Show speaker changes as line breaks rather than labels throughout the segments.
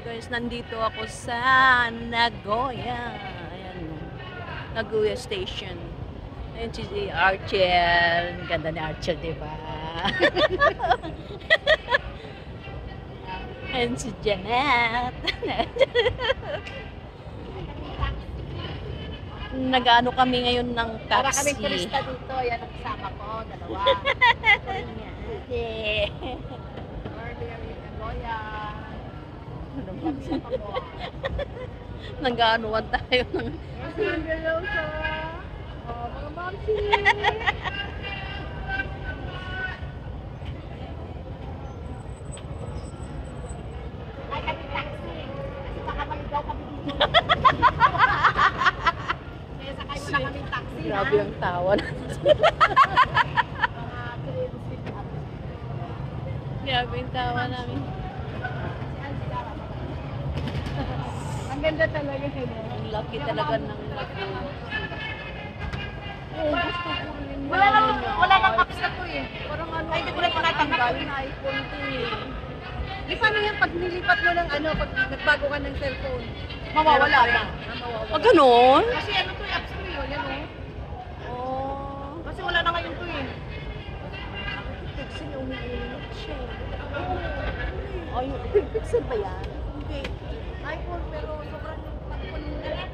guys, nandito ako sa Nagoya. Ayan, Nagoya Station. Ayan si Archel. Ganda ni Archel, diba? Ayan si Janet. Nag-ano kami ngayon ng taxi.
Para kami turista dito. Yan ang kasama ko. Dalawa.
Yeah.
Earlier in Nagoya.
Nag-anuan tayo ng...
Hello, sir. Oh, mga mamsi. Ay, kami taxi. Kasi baka maligaw kami dito. Kaya sakay mo na kami taxi, ha?
Grabe ang tawa na.
Mga turistic up.
Grabe ang tawa namin.
Ang ganda talaga sila.
Ang laki talaga ng laki. Oh, gusto ko rin.
Wala nang apps na to eh.
Parang ano,
Ay, hindi ko na tinatanggal.
iPhone to eh.
Di paano yan pag nilipat mo ng ano, pag nagbago ka ng cellphone?
Mawawala
Meron
ba?
pa rin. Mawawala.
Ah, ganun?
Kasi ano to, apps to yun, yan oh.
Oh.
Kasi wala na ngayon to eh.
Pixel, umiinit siya. Ay, pixel ba yan?
Hindi. iPhone pero sobrang takpan nila.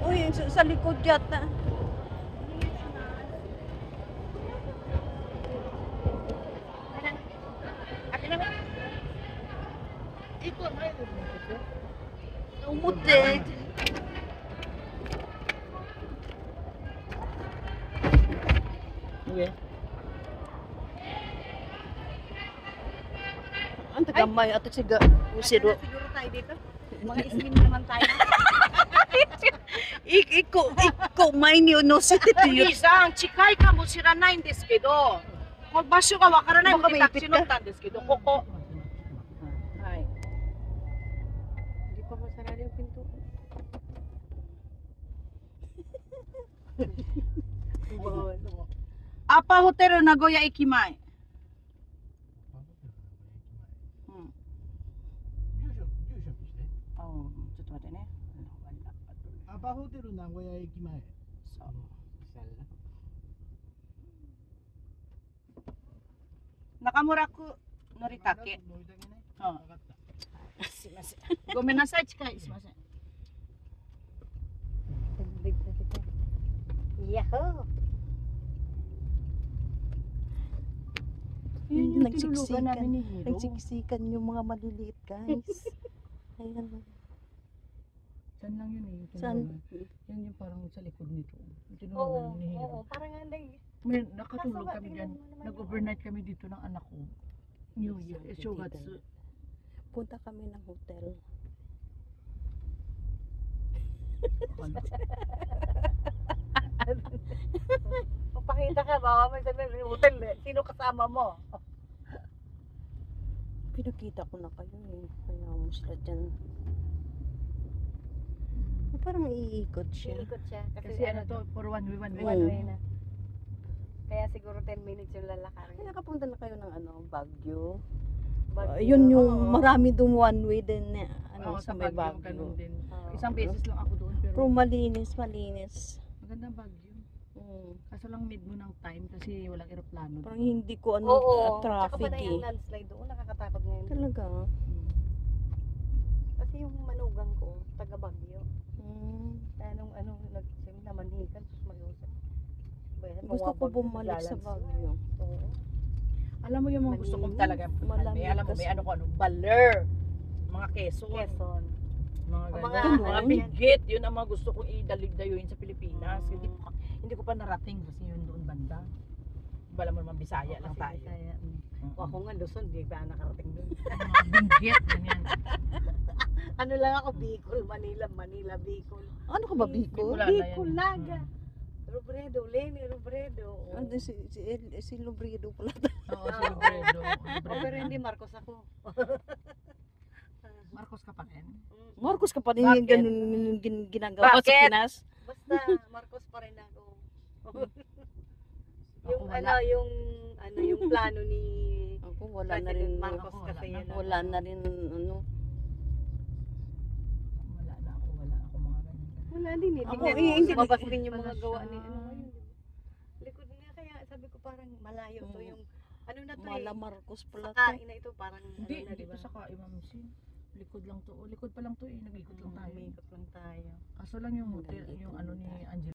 Uy, sa likod yata.
Akin na. Ito, may ito.
Umutin.
Okay.
Ang tagamay at siga. Usiro.
Siguro tayo dito. Mga slim naman tayo.
Iko, may niyo no si Tito yun.
さん、近いかもしれないんですけど、この場所がわからないので
Baka
タクシ
maipit
ー乗ったんですけど、ここ。はい。
Hindi pa masarado yung pinto.
Apa Hotel Nagoya Eki Mae. ちょっと待ってね。
アパホテル名古屋駅前。
そう。中村区のりたけ。
乗りたけね。
うん
わかった。
すいません。ごめんなさい、近い。すいません。
Yahoo!
Yun yung tinulugan namin ni Hero.
Nagsiksikan yung mga maliliit guys. Ayan.
Saan lang yun eh.
Saan?
Yan yung parang sa likod nito. Tinulugan
Oo,
ni Hero.
oo, parang anday.
May nakatulog
Kaso,
kami
tingnan
dyan.
mo naman
Nag-overnight kami dito ng anak ko. New Year. Shogatsu.
Punta kami ng hotel.
Papakita ka, baka may sabihin ng hotel eh. Sino kasama mo?
Pinakita ko na kayo eh. Kaya mo sila dyan. Parang iikot siya.
Iikot siya.
Kasi ano to, for one way
Mm.
way na. Kaya siguro 10 minutes yung lalakarin.
Ay, nakapunta na kayo ng ano, Baguio.
Baguio.
Yun yung
Oo.
marami doon one way din na ano,
Oo,
sa
sa
may
Baguio, ganun
Baguio.
din.
Oo.
Isang beses lang ako doon pero
Pero malinis.
maganda Baguio.
Mm.
Kaso lang mid mo ng time kasi walang eroplano.
Parang hindi ko ano,
Oo. Tsaka
traffic
pa na yung
eh.
landslide doon. Nakakatakot ngayon.
Talaga.
Kasi yung manugang ko, taga Baguio.
Mm.
Kaya nung ano, namanhikan, sus mag-usap.
Gusto ko bumalik sa Baguio.
Oo.
Alam mo yung mga gusto kong talaga.
Malamig
May alam mo, may
kasi.
ano ko ano, baler. Mga Quezon.
Quezon.
Mga
Ang
ganun.
mga-
Mga
ano,
bigit. Yun ang mga gusto kong idalig-dayuin sa Pilipinas.
Mm.
Hindi ko pa narating kasi yun doon banda. Bala mo naman Bisaya lang
Kasi
tayo.
Bisaya.
Mm.
O ako nga, Luzon, di ba nakarating doon?
Mga bigit. Ganyan.
Ano lang ako, Bicol, Manila, Bicol.
Ano ka ba, Bicol?
Wala na yan.
Bicol, Naga. Robredo, Lenny Robredo.
Ah, si Lobrido pala.
Oo, si Robredo.
O, pero hindi Marcos ako.
Marcos ka pa rin?
Marcos ka pa rin
Bakit?
yung ganun ginagawa sa
Bakit?
Pinas.
Basta Marcos pa rin ako. Yung
Ako wala.
yung plano ni
Ako wala na rin,
President Marcos
Ako,
kasi
wala
yun.
wala na rin, ano.
Wala ako mga ganyan.
Wala din eh.
Ako,
Tingnan mo,
hindi
lumabas
ko-
din yung
pala
mga gawa
siya.
ni ano ngayon. Likod niya kaya sabi ko parang malayo to
Mm.
yung ano na to
Mala
eh.
Marcos pala to.
Sakain na ito parang
Hindi,
ano na,
hindi
diba?
to sa Ma'am Sin. Likod lang to. Likod pa lang to eh. Nag-ikot lang tayo.
Umikot lang tayo.
Kaso lang yung hotel,
Nandito
yung ano
lang
ni
tayo.
Angela.